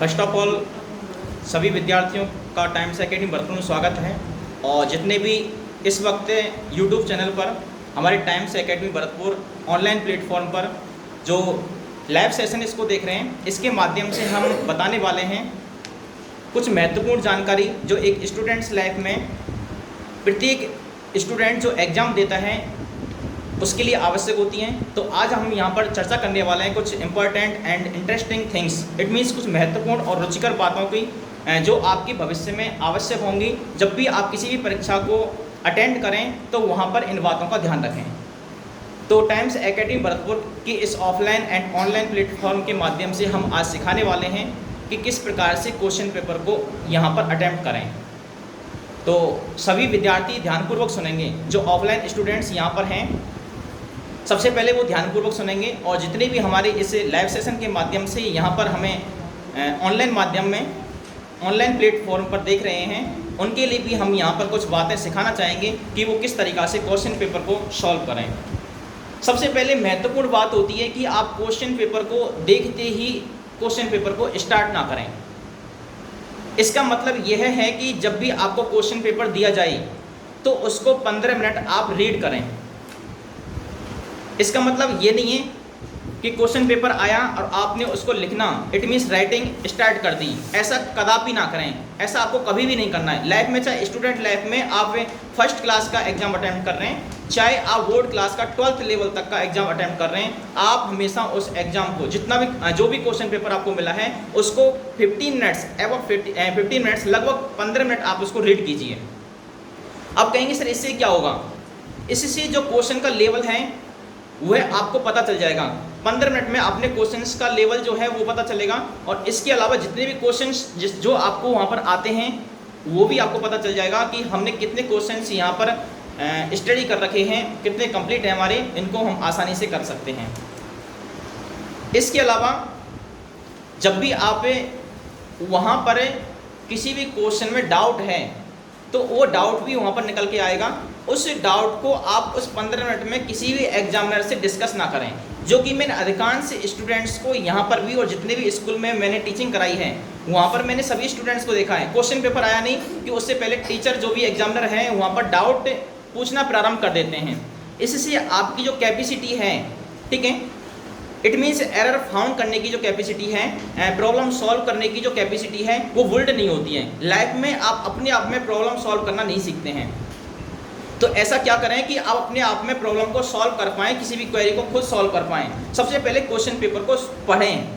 First of all सभी विद्यार्थियों का टाइम्स एकेडमी भरतपुर में स्वागत है। और जितने भी इस वक्त यूट्यूब चैनल पर हमारे times academy Bharatpur online platform पर जो लाइव सेशन इसको देख रहे हैं, इसके माध्यम से हम बताने वाले हैं कुछ महत्वपूर्ण जानकारी जो एक स्टूडेंट्स लाइफ में प्रत्येक स्टूडेंट जो एग्ज़ाम देता है उसके लिए आवश्यक होती हैं। तो आज हम यहाँ पर चर्चा करने वाले हैं कुछ important and interesting things, it means कुछ महत्वपूर्ण और रुचिकर बातों की जो आपके भविष्य में आवश्यक होंगी। जब भी आप किसी भी परीक्षा को अटेंड करें तो वहाँ पर इन बातों का ध्यान रखें। तो टाइम्स एकेडमी भरतपुर की इस ऑफलाइन एंड ऑनलाइन प्लेटफॉर्म के माध्यम से हम आज सिखाने वाले हैं कि किस प्रकार से क्वेश्चन पेपर को यहाँ पर अटेम्प्ट करें। तो सभी विद्यार्थी ध्यानपूर्वक सुनेंगे। जो ऑफलाइन स्टूडेंट्स यहाँ पर हैं सबसे पहले वो ध्यानपूर्वक सुनेंगे, और जितने भी हमारे इस लाइव सेशन के माध्यम से यहाँ पर हमें ऑनलाइन माध्यम में ऑनलाइन प्लेटफॉर्म पर देख रहे हैं, उनके लिए भी हम यहाँ पर कुछ बातें सिखाना चाहेंगे कि वो किस तरीक़ा से क्वेश्चन पेपर को सॉल्व करें। सबसे पहले महत्वपूर्ण बात होती है कि आप क्वेश्चन पेपर को देखते ही क्वेश्चन पेपर को स्टार्ट ना करें। इसका मतलब यह है कि जब भी आपको क्वेश्चन पेपर दिया जाए तो उसको 15 मिनट आप रीड करें। इसका मतलब ये नहीं है कि क्वेश्चन पेपर आया और आपने उसको लिखना, इट मीन्स राइटिंग स्टार्ट कर दी, ऐसा कदापि ना करें। ऐसा आपको कभी भी नहीं करना है लाइफ में। चाहे स्टूडेंट लाइफ में आप फर्स्ट क्लास का एग्जाम अटेम्प्ट कर रहे हैं, चाहे आप बोर्ड क्लास का 12th लेवल तक का एग्जाम अटेम्प्ट कर रहे हैं, आप हमेशा उस एग्जाम को जितना भी जो भी क्वेश्चन पेपर आपको मिला है उसको 15 मिनट्स अबाउट 15 मिनट्स लगभग 15 मिनट आप उसको रीड कीजिए। अब कहेंगे सर इससे क्या होगा? इससे जो क्वेश्चन का लेवल है वह आपको पता चल जाएगा। 15 मिनट में अपने क्वेश्चंस का लेवल जो है वो पता चलेगा, और इसके अलावा जितने भी क्वेश्चंस जो आपको वहाँ पर आते हैं वो भी आपको पता चल जाएगा कि हमने कितने क्वेश्चंस यहाँ पर स्टडी कर रखे हैं, कितने कंप्लीट हैं हमारे, इनको हम आसानी से कर सकते हैं। इसके अलावा जब भी आप वहाँ पर किसी भी क्वेश्चन में डाउट है तो वो डाउट भी वहाँ पर निकल के आएगा। उस डाउट को आप उस 15 मिनट में किसी भी एग्जामिनर से डिस्कस ना करें, जो कि मैंने अधिकांश स्टूडेंट्स को यहाँ पर भी और जितने भी स्कूल में मैंने टीचिंग कराई है वहाँ पर मैंने सभी स्टूडेंट्स को देखा है। क्वेश्चन पेपर आया नहीं कि उससे पहले टीचर जो भी एग्जामिनर हैं वहाँ पर डाउट पूछना प्रारंभ कर देते हैं। इससे आपकी जो कैपेसिटी है, ठीक है, इट मीन्स एरर फाउंड करने की जो कैपेसिटी है, प्रॉब्लम सॉल्व करने की जो कैपेसिटी है वो बुल्ड नहीं होती है। लाइफ में आप अपने आप में प्रॉब्लम सॉल्व करना नहीं सीखते हैं। तो ऐसा क्या करें कि आप अपने आप में प्रॉब्लम को सॉल्व कर पाएँ, किसी भी क्वेरी को खुद सॉल्व कर पाएँ। सबसे पहले क्वेश्चन पेपर को पढ़ें,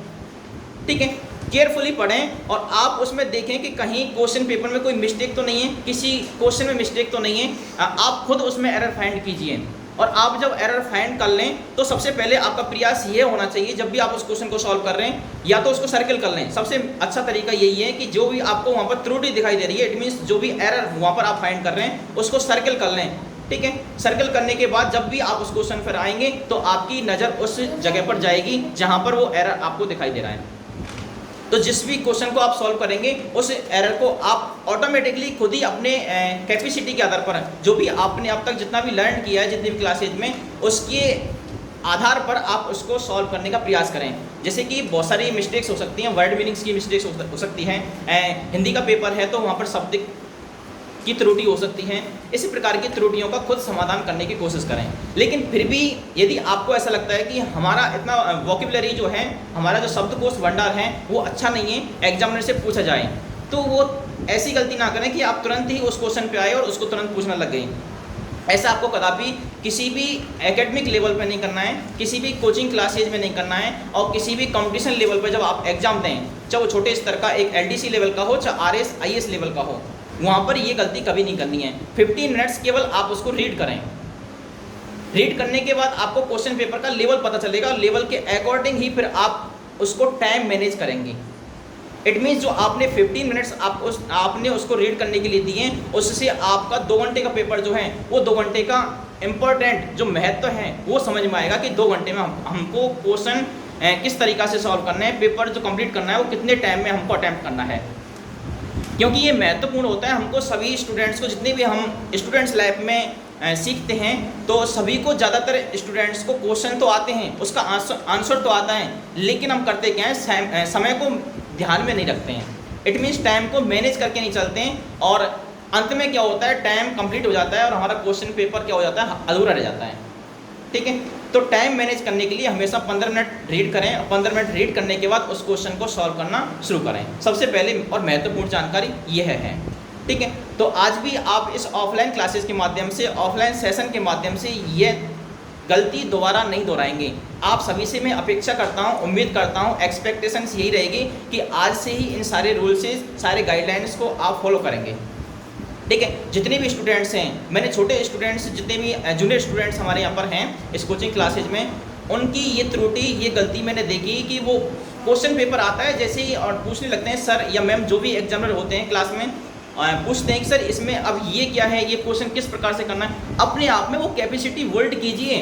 ठीक है, केयरफुली पढ़ें, और आप उसमें देखें कि कहीं क्वेश्चन पेपर में कोई मिस्टेक तो नहीं है, किसी क्वेश्चन में मिस्टेक तो नहीं है। आप खुद उसमें एरर फाइंड कीजिए, और आप जब एरर फाइंड कर लें तो सबसे पहले आपका प्रयास ये होना चाहिए, जब भी आप उस क्वेश्चन को सॉल्व कर रहे हैं या तो उसको सर्कल कर लें। सबसे अच्छा तरीका यही है कि जो भी आपको वहाँ पर त्रुटि दिखाई दे रही है, इट मीन्स जो भी एरर वहाँ पर आप फाइंड कर रहे हैं उसको सर्कल कर लें, ठीक है। सर्कल करने के बाद जब भी आप उस क्वेश्चन पर आएंगे तो आपकी नज़र उस जगह पर जाएगी जहाँ पर वो एरर आपको दिखाई दे रहा है। तो जिस भी क्वेश्चन को आप सॉल्व करेंगे उस एरर को आप ऑटोमेटिकली खुद ही अपने कैपेसिटी के आधार पर, जो भी आपने अब तक जितना भी लर्न किया है जितनी भी क्लासेज में, उसके आधार पर आप उसको सॉल्व करने का प्रयास करें। जैसे कि बहुत सारी मिस्टेक्स हो सकती हैं, वर्ड मीनिंग्स की मिस्टेक्स हो सकती हैं, हिंदी का पेपर है तो वहाँ पर शब्द की त्रुटि हो सकती हैं। इसी प्रकार की त्रुटियों का खुद समाधान करने की कोशिश करें। लेकिन फिर भी यदि आपको ऐसा लगता है कि हमारा इतना वोकेबलरी जो है, हमारा जो शब्दकोश भंडार है वो अच्छा नहीं है, एग्जामिनर से पूछा जाए, तो वो ऐसी गलती ना करें कि आप तुरंत ही उस क्वेश्चन पे आए और उसको तुरंत पूछने लग गए। ऐसा आपको कदापि किसी भी एकेडमिक लेवल पर नहीं करना है, किसी भी कोचिंग क्लासेज में नहीं करना है, और किसी भी कंपटीशन लेवल पर जब आप एग्जाम दें, चाहे वो छोटे स्तर का एक LDC लेवल का हो, चाहे RS IS लेवल का हो, वहाँ पर ये गलती कभी नहीं करनी है। 15 मिनट्स केवल आप उसको रीड करें। रीड करने के बाद आपको क्वेश्चन पेपर का लेवल पता चलेगा, लेवल के अकॉर्डिंग ही फिर आप उसको टाइम मैनेज करेंगे। इट मीन्स जो आपने 15 मिनट्स आपने उसको रीड करने के लिए दिए, उससे आपका 2 घंटे का पेपर जो है वो 2 घंटे का इम्पोर्टेंट जो महत्व है वो समझ में आएगा कि 2 घंटे में हमको क्वेश्चन किस तरीक़ा से सॉल्व करना है, पेपर जो कंप्लीट करना है वो कितने टाइम में हमको अटैम्प्ट करना है। क्योंकि ये महत्वपूर्ण होता है हमको सभी स्टूडेंट्स को, जितने भी हम स्टूडेंट्स लाइफ में सीखते हैं तो सभी को, ज़्यादातर स्टूडेंट्स को क्वेश्चन तो आते हैं, उसका आंसर तो आता है, लेकिन हम करते क्या है, समय को ध्यान में नहीं रखते हैं। इट मीन्स टाइम को मैनेज करके नहीं चलते हैं, और अंत में क्या होता है, टाइम कंप्लीट हो जाता है और हमारा क्वेश्चन पेपर क्या हो जाता है, अधूरा रह जाता है। ठीक है, तो टाइम मैनेज करने के लिए हमेशा 15 मिनट रीड करें, और 15 मिनट रीड करने के बाद उस क्वेश्चन को सॉल्व करना शुरू करें। सबसे पहले और महत्वपूर्ण जानकारी यह है। ठीक है, तो आज भी आप इस ऑफलाइन क्लासेस के माध्यम से, ऑफलाइन सेशन के माध्यम से ये गलती दोबारा नहीं दोहराएंगे। आप सभी से मैं अपेक्षा करता हूँ, उम्मीद करता हूँ, एक्सपेक्टेशंस यही रहेगी कि आज से ही इन सारे रूल्स से, सारे गाइडलाइंस को आप फॉलो करेंगे। ठीक है, जितने भी स्टूडेंट्स हैं, मैंने छोटे स्टूडेंट्स, जितने भी जूनियर स्टूडेंट्स हमारे यहाँ पर हैं इस कोचिंग क्लासेज में, उनकी ये त्रुटि, ये गलती मैंने देखी कि वो क्वेश्चन पेपर आता है जैसे ही और पूछने लगते हैं, सर या मैम जो भी एग्जामिनर होते हैं क्लास में, पूछते हैं कि सर इसमें अब ये क्या है, ये क्वेश्चन किस प्रकार से करना है। अपने आप में वो कैपेसिटी वर्ल्ड कीजिए।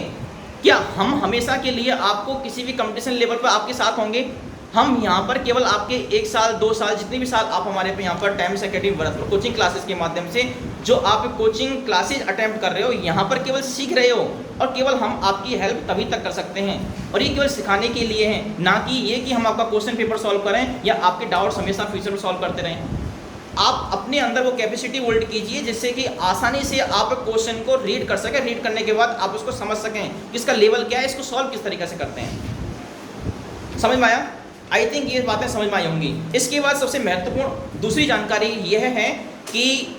क्या हम हमेशा के लिए आपको किसी भी कंपटीशन लेवल पर आपके साथ होंगे? हम यहाँ पर केवल आपके 1 साल 2 साल, जितने भी साल आप हमारे पे यहाँ पर times academy Bharatpur coaching classes के माध्यम से जो आप कोचिंग क्लासेस अटेम्प्ट कर रहे हो, यहाँ पर केवल सीख रहे हो, और केवल हम आपकी हेल्प तभी तक कर सकते हैं, और ये केवल सिखाने के लिए है, ना कि ये कि हम आपका क्वेश्चन पेपर सॉल्व करें या आपके डाउट्स हमेशा फ्यूचर में सॉल्व करते रहें। आप अपने अंदर वो कैपेसिटी बिल्ड कीजिए जिससे कि आसानी से आप क्वेश्चन को रीड कर सकें, रीड करने के बाद आप उसको समझ सकें कि इसका लेवल क्या है, इसको सॉल्व किस तरीके से करते हैं। समझ में आया? आई थिंक ये बातें समझ में आई होंगी। इसके बाद सबसे महत्वपूर्ण दूसरी जानकारी यह है कि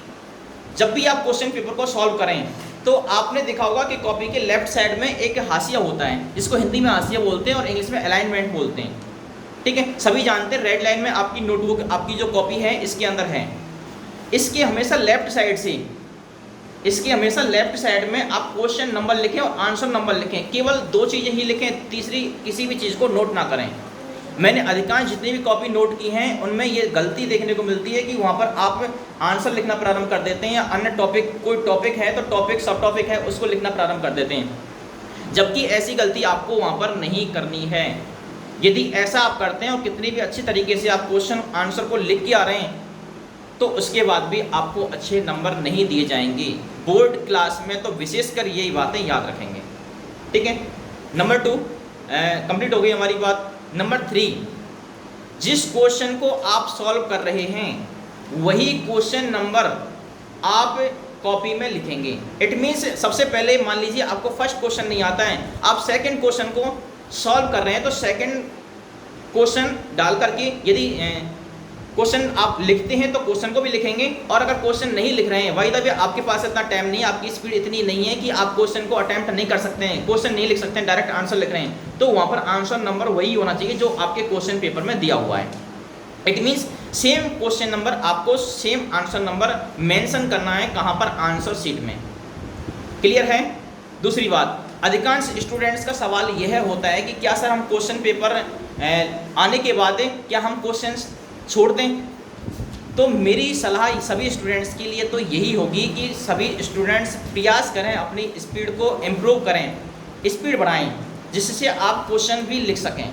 जब भी आप क्वेश्चन पेपर को सॉल्व करें तो आपने देखा होगा कि कॉपी के लेफ्ट साइड में एक हाशिया होता है, जिसको हिंदी में हाशिया बोलते हैं और इंग्लिश में अलाइनमेंट बोलते हैं। ठीक है, सभी जानते हैं, रेड लाइन में आपकी नोटबुक, आपकी जो कॉपी है इसके अंदर है, इसके हमेशा लेफ्ट साइड से, इसके हमेशा लेफ्ट साइड में आप क्वेश्चन नंबर लिखें और आंसर नंबर लिखें। केवल 2 चीज़ें ही लिखें, तीसरी किसी भी चीज़ को नोट ना करें। मैंने अधिकांश जितनी भी कॉपी नोट की हैं उनमें ये गलती देखने को मिलती है कि वहाँ पर आप आंसर लिखना प्रारंभ कर देते हैं, या अन्य टॉपिक, कोई टॉपिक है तो टॉपिक, सब टॉपिक है उसको लिखना प्रारंभ कर देते हैं, जबकि ऐसी गलती आपको वहाँ पर नहीं करनी है। यदि ऐसा आप करते हैं और कितनी भी अच्छी तरीके से आप क्वेश्चन आंसर को लिख के आ रहे हैं तो उसके बाद भी आपको अच्छे नंबर नहीं दिए जाएंगे। बोर्ड क्लास में तो विशेषकर यही बातें याद रखेंगे। ठीक है, नंबर 2 कंप्लीट हो गई हमारी बात। नंबर 3, जिस क्वेश्चन को आप सॉल्व कर रहे हैं वही क्वेश्चन नंबर आप कॉपी में लिखेंगे। इट मीन्स सबसे पहले मान लीजिए आपको फर्स्ट क्वेश्चन नहीं आता है, आप सेकंड क्वेश्चन को सॉल्व कर रहे हैं तो सेकंड क्वेश्चन डाल करके, यदि क्वेश्चन आप लिखते हैं तो क्वेश्चन को भी लिखेंगे, और अगर क्वेश्चन नहीं लिख रहे हैं, वही तभी आपके पास इतना टाइम नहीं है, आपकी स्पीड इतनी नहीं है कि आप क्वेश्चन को अटेम्प्ट नहीं कर सकते हैं, क्वेश्चन नहीं लिख सकते हैं, डायरेक्ट आंसर लिख रहे हैं, तो वहाँ पर आंसर नंबर वही होना चाहिए जो आपके क्वेश्चन पेपर में दिया हुआ है। It means same question number, आपको सेम आंसर नंबर मेंशन करना है कहाँ पर, आंसर शीट में। क्लियर है? दूसरी बात, अधिकांश स्टूडेंट्स का सवाल यह होता है कि क्या सर हम क्वेश्चन पेपर आने के बाद क्या हम क्वेश्चन छोड़ दें? तो मेरी सलाह सभी स्टूडेंट्स के लिए तो यही होगी कि सभी स्टूडेंट्स प्रयास करें, अपनी स्पीड को इम्प्रूव करें, स्पीड बढ़ाएं, जिससे आप क्वेश्चन भी लिख सकें।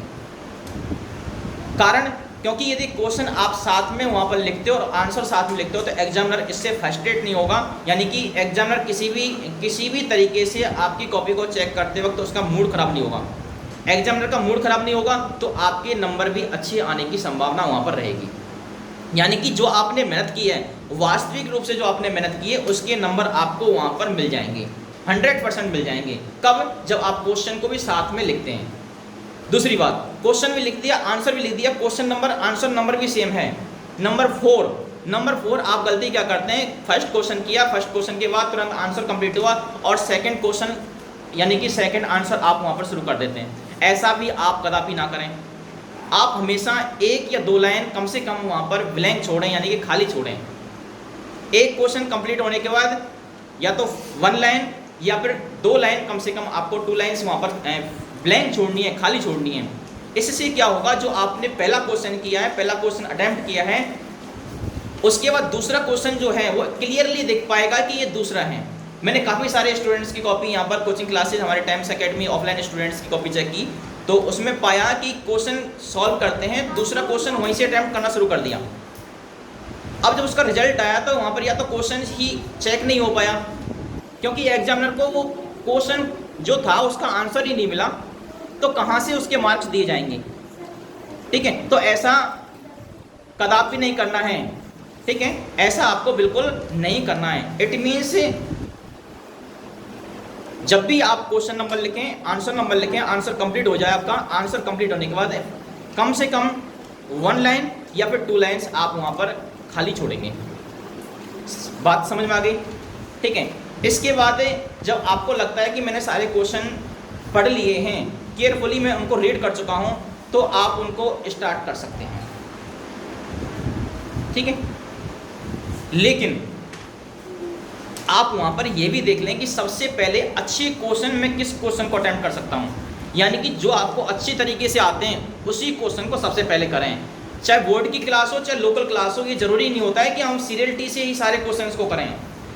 कारण क्योंकि यदि क्वेश्चन आप साथ में वहाँ पर लिखते हो और आंसर साथ में लिखते हो तो एग्जामिनर इससे फ्रस्ट्रेट नहीं होगा, यानी कि एग्जामिनर किसी भी तरीके से आपकी कॉपी को चेक करते वक्त उसका मूड खराब नहीं होगा। एग्जामिनर का मूड खराब नहीं होगा तो आपके नंबर भी अच्छे आने की संभावना वहाँ पर रहेगी। यानी कि जो आपने मेहनत की है, वास्तविक रूप से जो आपने मेहनत की है, उसके नंबर आपको वहाँ पर मिल जाएंगे, 100% मिल जाएंगे। कब? जब आप क्वेश्चन को भी साथ में लिखते हैं। दूसरी बात, क्वेश्चन भी लिख दिया, आंसर भी लिख दिया, क्वेश्चन नंबर आंसर नंबर भी सेम है। नंबर 4 आप गलती क्या करते हैं, फर्स्ट क्वेश्चन किया, फर्स्ट क्वेश्चन के बाद तुरंत आंसर कंप्लीट हुआ और सेकंड क्वेश्चन यानी कि सेकंड आंसर आप वहाँ पर शुरू कर देते हैं। ऐसा भी आप कदापि ना करें। आप हमेशा 1 या 2 लाइन कम से कम वहाँ पर ब्लैंक छोड़ें, यानी कि खाली छोड़ें। एक क्वेश्चन कंप्लीट होने के बाद या तो 1 लाइन या फिर 2 लाइन, कम से कम आपको 2 लाइन्स वहाँ पर ब्लैंक छोड़नी है, खाली छोड़नी है। इससे क्या होगा, जो आपने पहला क्वेश्चन किया है, पहला क्वेश्चन अटेम्प्ट किया है, उसके बाद दूसरा क्वेश्चन जो है वो क्लियरली दिख पाएगा कि ये दूसरा है। मैंने काफ़ी सारे स्टूडेंट्स की कॉपी यहाँ पर कोचिंग क्लासेस, हमारे टाइम्स एकेडमी ऑफलाइन स्टूडेंट्स की कॉपी चेक की तो उसमें पाया कि क्वेश्चन सॉल्व करते हैं, दूसरा क्वेश्चन वहीं से अटेम्प्ट करना शुरू कर दिया। अब जब उसका रिजल्ट आया तो वहाँ पर या तो क्वेश्चन ही चेक नहीं हो पाया क्योंकि एग्जामिनर को वो क्वेश्चन जो था उसका आंसर ही नहीं मिला, तो कहाँ से उसके मार्क्स दिए जाएंगे। ठीक है, तो ऐसा कदापि नहीं करना है। ठीक है, ऐसा आपको बिल्कुल नहीं करना है। इट मीन्स जब भी आप क्वेश्चन नंबर लिखें, आंसर नंबर लिखें, आंसर कंप्लीट हो जाए आपका, आंसर कंप्लीट होने के बाद कम से कम 1 लाइन या फिर 2 लाइन्स आप वहाँ पर खाली छोड़ेंगे। बात समझ में आ गई? ठीक है, इसके बाद जब आपको लगता है कि मैंने सारे क्वेश्चन पढ़ लिए हैं, केयरफुली मैं उनको रीड कर चुका हूँ, तो आप उनको स्टार्ट कर सकते हैं। ठीक है, लेकिन आप वहाँ पर ये भी देख लें कि सबसे पहले अच्छे क्वेश्चन में किस क्वेश्चन को अटेम्प्ट कर सकता हूँ, यानी कि जो आपको अच्छी तरीके से आते हैं उसी क्वेश्चन को सबसे पहले करें। चाहे बोर्ड की क्लास हो चाहे लोकल क्लास हो, ये जरूरी नहीं होता है कि हम सीरियलिटी से ही सारे क्वेश्चंस को करें,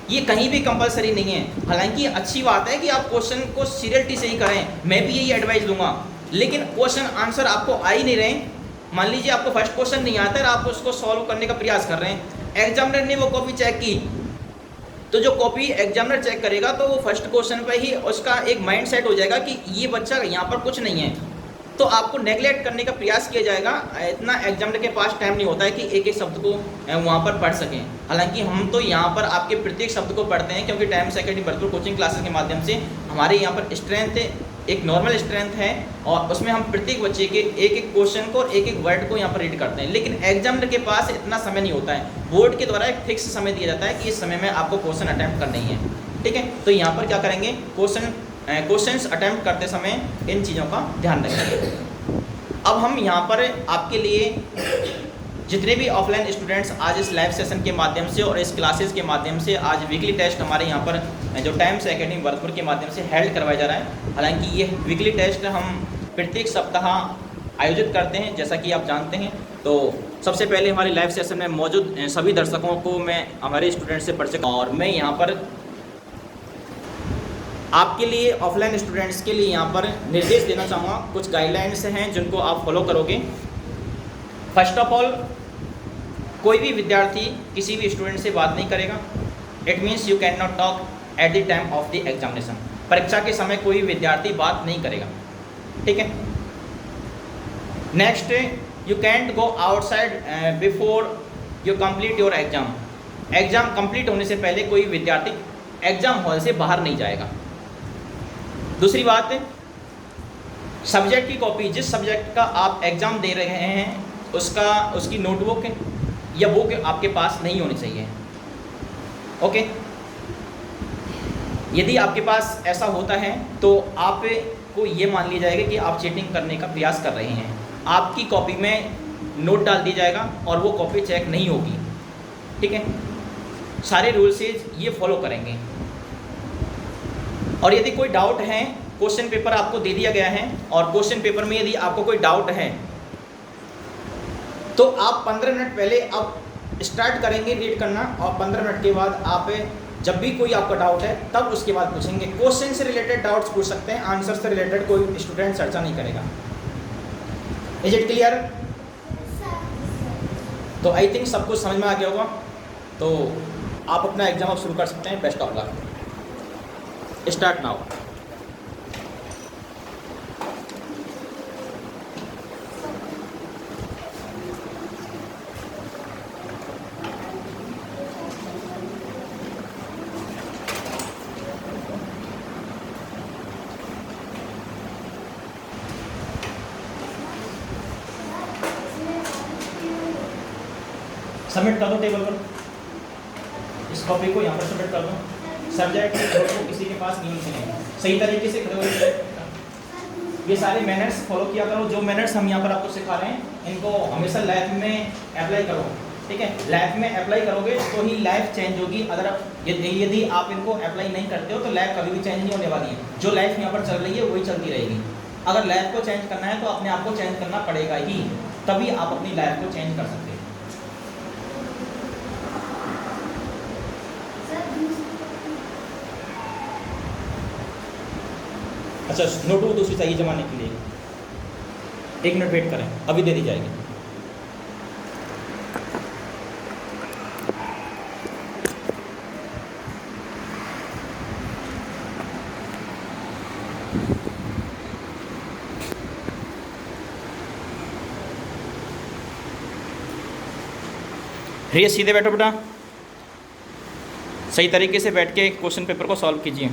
ये कहीं भी कंपलसरी नहीं है। हालांकि अच्छी बात है कि आप क्वेश्चन को सीरियलिटी से ही करें, मैं भी यही एडवाइस दूंगा। लेकिन क्वेश्चन आंसर आपको आ ही नहीं रहे, मान लीजिए आपको फर्स्ट क्वेश्चन नहीं आता है, आप उसको सॉल्व करने का प्रयास कर रहे हैं, एग्जामिनर ने वो कॉपी चेक की, तो जो कॉपी एग्जामिनर चेक करेगा तो वो फर्स्ट क्वेश्चन पे ही उसका एक माइंड सेट हो जाएगा कि ये बच्चा यहाँ पर कुछ नहीं है, तो आपको नेगलेक्ट करने का प्रयास किया जाएगा। इतना एग्जामिनर के पास टाइम नहीं होता है कि एक एक शब्द को वहाँ पर पढ़ सकें। हालांकि हम तो यहाँ पर आपके प्रत्येक शब्द को पढ़ते हैं, क्योंकि times academy Bharatpur coaching classes के माध्यम से हमारे यहाँ पर स्ट्रेंथ एक नॉर्मल स्ट्रेंथ है, और उसमें हम प्रत्येक बच्चे के एक एक क्वेश्चन को, एक एक वर्ड को यहाँ पर रीड करते हैं। लेकिन एग्जामिनर के पास इतना समय नहीं होता है, बोर्ड के द्वारा एक फिक्स समय दिया जाता है कि इस समय में आपको क्वेश्चन अटैम्प्ट करना ही है। ठीक है, तो यहाँ पर क्या करेंगे, क्वेश्चंस अटैम्प्ट करते समय इन चीज़ों का ध्यान रखेंगे। अब हम यहाँ पर आपके लिए जितने भी ऑफलाइन स्टूडेंट्स आज इस लाइव सेशन के माध्यम से और इस क्लासेस के माध्यम से, आज वीकली टेस्ट हमारे यहाँ पर जो टाइम्स एकेडमी भरतपुर के माध्यम से हेल्ड करवाया जा रहा है। हालांकि ये वीकली टेस्ट हम प्रत्येक सप्ताह आयोजित करते हैं, जैसा कि आप जानते हैं। तो सबसे पहले हमारे लाइव सेशन में मौजूद सभी दर्शकों को मैं हमारे स्टूडेंट से परिचय, और मैं यहाँ पर आपके लिए ऑफलाइन स्टूडेंट्स के लिए यहाँ पर निर्देश देना चाहूँगा। कुछ गाइडलाइंस हैं जिनको आप फॉलो करोगे। फर्स्ट ऑफ ऑल, कोई भी विद्यार्थी किसी भी स्टूडेंट से बात नहीं करेगा। It means you can not talk at the time of the examination. परीक्षा के समय कोई विद्यार्थी बात नहीं करेगा। ठीक है, next, you can't go outside before you complete your exam. Exam complete होने से पहले कोई विद्यार्थी एग्जाम हॉल से बाहर नहीं जाएगा। दूसरी बात, सब्जेक्ट की कॉपी, जिस सब्जेक्ट का आप एग्ज़ाम दे रहे हैं उसकी नोटबुक या बुक आपके पास नहीं होनी चाहिए। ओके, यदि आपके पास ऐसा होता है तो आपको ये मान लिया जाएगा कि आप चीटिंग करने का प्रयास कर रहे हैं। आपकी कॉपी में नोट डाल दिया जाएगा और वो कॉपी चेक नहीं होगी। ठीक है, सारे रूल्स ये फॉलो करेंगे। और यदि कोई डाउट है, क्वेश्चन पेपर आपको दे दिया गया है, और क्वेश्चन पेपर में यदि आपको कोई डाउट है तो आप 15 मिनट पहले आप स्टार्ट करेंगे रीड करना, और 15 मिनट के बाद आप जब भी कोई आपका डाउट है तब उसके बाद पूछेंगे। क्वेश्चन से रिलेटेड डाउट्स पूछ सकते हैं, आंसर से रिलेटेड कोई स्टूडेंट चर्चा नहीं करेगा। Is it clear? तो आई थिंक सब कुछ समझ में आ गया होगा। तो आप अपना एग्जाम अब शुरू कर सकते हैं। Best of luck. Start now. Submit कर दो टेबल पर, इस कॉपी को यहाँ पर सबमिट कर दो। सब्जेक्ट को किसी के पास नहीं चलेंगे, सही तरीके से करो। ये सारे मैनर्स फॉलो किया करो। जो मैनर्स हम यहाँ पर आपको सिखा रहे हैं इनको हमेशा लाइफ में अप्लाई करो। ठीक है, लाइफ में अप्लाई करोगे तो ही लाइफ चेंज होगी। अगर यदि आप इनको अप्लाई नहीं करते हो तो लाइफ कभी भी चेंज नहीं होने वाली है। जो लाइफ यहाँ पर चल रही है वही चलती रहेगी। अगर लाइफ को चेंज करना है तो अपने आप को चेंज करना पड़ेगा ही, तभी आप अपनी लाइफ को चेंज कर सकते हैं। अच्छा, नोटबुक दूसरी चाहिए जमाने के लिए, 1 मिनट वेट करें, अभी दे दी जाएगी। रिया सीधे बैठो बेटा, सही तरीके से बैठ के क्वेश्चन पेपर को सॉल्व कीजिए।